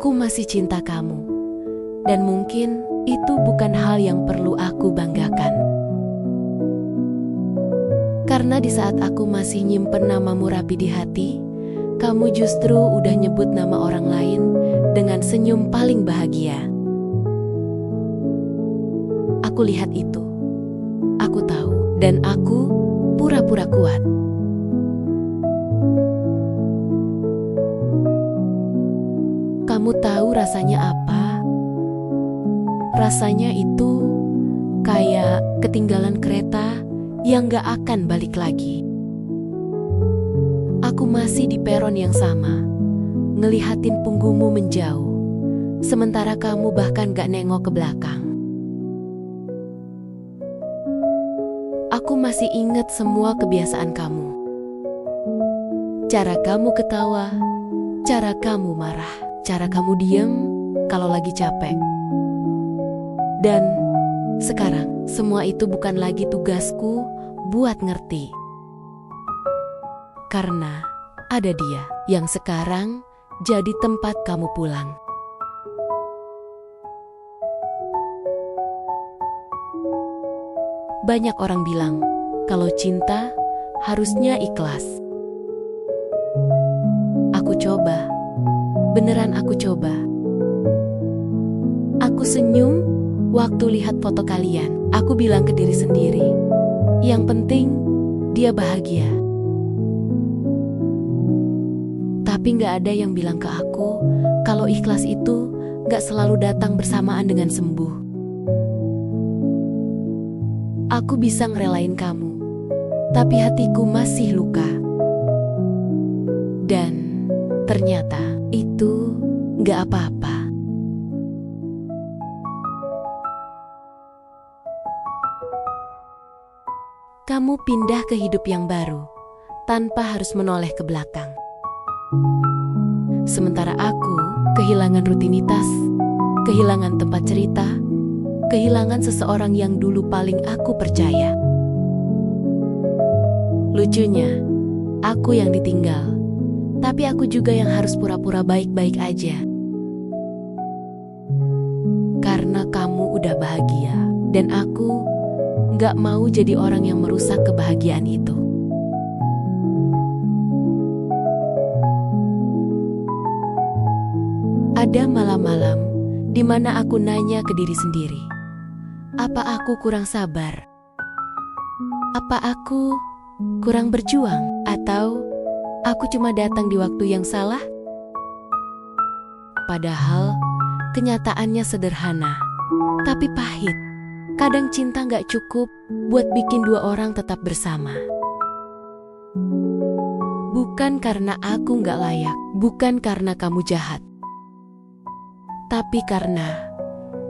Aku masih cinta kamu. Dan mungkin itu bukan hal yang perlu aku banggakan. Karena di saat aku masih nyimpen namamu rapi di hati, kamu justru udah nyebut nama orang lain dengan senyum paling bahagia. Aku lihat itu. Aku tahu. Dan aku pura-pura kuat. Kamu tahu rasanya apa? Rasanya itu kayak ketinggalan kereta yang gak akan balik lagi. Aku masih di peron yang sama, ngelihatin punggungmu menjauh, sementara kamu bahkan gak nengok ke belakang. Aku masih ingat semua kebiasaan kamu. Cara kamu ketawa, cara kamu marah, cara kamu diam kalau lagi capek. Dan sekarang, semua itu bukan lagi tugasku buat ngerti. Karena ada dia yang sekarang jadi tempat kamu pulang. Banyak orang bilang kalau cinta harusnya ikhlas. Aku coba, beneran aku coba. Aku senyum waktu lihat foto kalian. Aku bilang ke diri sendiri, yang penting dia bahagia. Tapi gak ada yang bilang ke aku kalau ikhlas itu gak selalu datang bersamaan dengan sembuh. Aku bisa ngerelain kamu, tapi hatiku masih luka. Dan ternyata itu gak apa-apa. Kamu pindah ke hidup yang baru, tanpa harus menoleh ke belakang. Sementara aku kehilangan rutinitas, kehilangan tempat cerita, kehilangan seseorang yang dulu paling aku percaya. Lucunya, aku yang ditinggal, tapi aku juga yang harus pura-pura baik-baik aja. Karena kamu udah bahagia, dan aku gak mau jadi orang yang merusak kebahagiaan itu. Ada malam-malam di mana aku nanya ke diri sendiri, apa aku kurang sabar? Apa aku kurang berjuang? Atau aku cuma datang di waktu yang salah? Padahal kenyataannya sederhana, tapi pahit. Kadang cinta gak cukup buat bikin dua orang tetap bersama. Bukan karena aku gak layak, bukan karena kamu jahat, tapi karena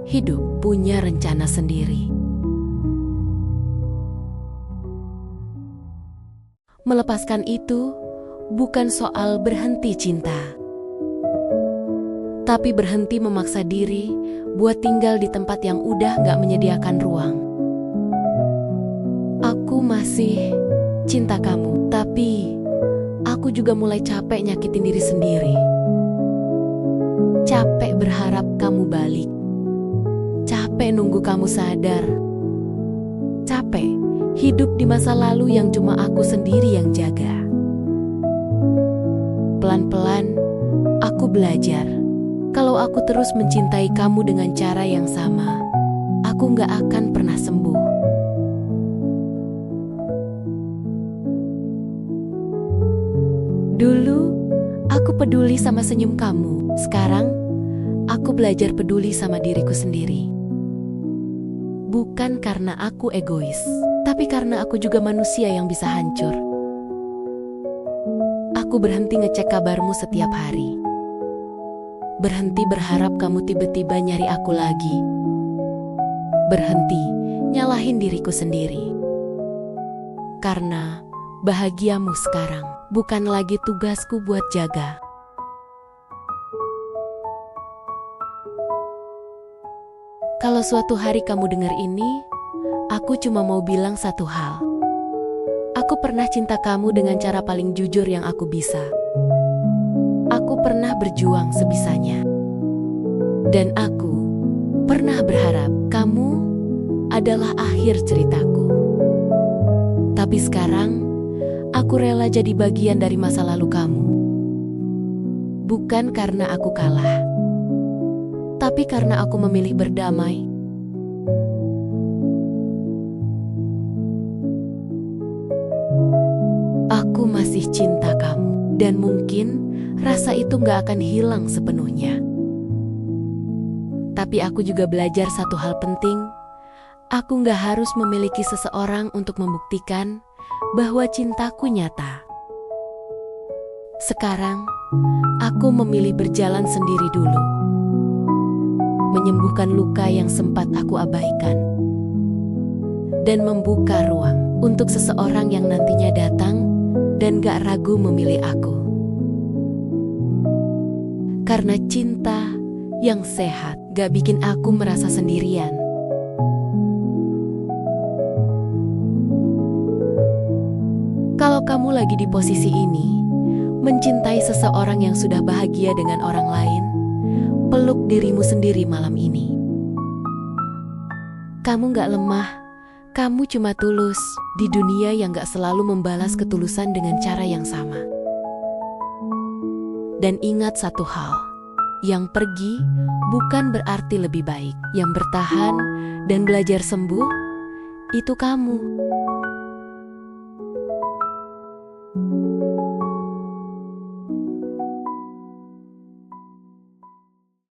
hidup punya rencana sendiri. Melepaskan itu bukan soal berhenti cinta, tapi berhenti memaksa diri buat tinggal di tempat yang udah gak menyediakan ruang. Aku masih cinta kamu, tapi aku juga mulai capek nyakitin diri sendiri. Capek berharap kamu balik. Capek nunggu kamu sadar. Capek hidup di masa lalu yang cuma aku sendiri yang jaga. Pelan-pelan aku belajar. Kalau aku terus mencintai kamu dengan cara yang sama, aku gak akan pernah sembuh. Dulu, aku peduli sama senyum kamu. Sekarang, aku belajar peduli sama diriku sendiri. Bukan karena aku egois, tapi karena aku juga manusia yang bisa hancur. Aku berhenti ngecek kabarmu setiap hari. Berhenti berharap kamu tiba-tiba nyari aku lagi. Berhenti nyalahin diriku sendiri. Karena bahagiamu sekarang bukan lagi tugasku buat jaga. Kalau suatu hari kamu dengar ini, aku cuma mau bilang satu hal. Aku pernah cinta kamu dengan cara paling jujur yang aku bisa. Aku pernah berjuang sebisanya. Dan aku pernah berharap kamu adalah akhir ceritaku. Tapi sekarang, aku rela jadi bagian dari masa lalu kamu. Bukan karena aku kalah, tapi karena aku memilih berdamai. Aku masih cinta kamu, dan mungkin rasa itu gak akan hilang sepenuhnya. Tapi aku juga belajar satu hal penting. Aku gak harus memiliki seseorang untuk membuktikan bahwa cintaku nyata. Sekarang, aku memilih berjalan sendiri dulu. Menyembuhkan luka yang sempat aku abaikan. Dan membuka ruang untuk seseorang yang nantinya datang dan gak ragu memilih aku. Karena cinta yang sehat gak bikin aku merasa sendirian. Kalau kamu lagi di posisi ini, mencintai seseorang yang sudah bahagia dengan orang lain, peluk dirimu sendiri malam ini. Kamu gak lemah, kamu cuma tulus di dunia yang gak selalu membalas ketulusan dengan cara yang sama. Dan ingat satu hal, yang pergi bukan berarti lebih baik. Yang bertahan dan belajar sembuh, itu kamu.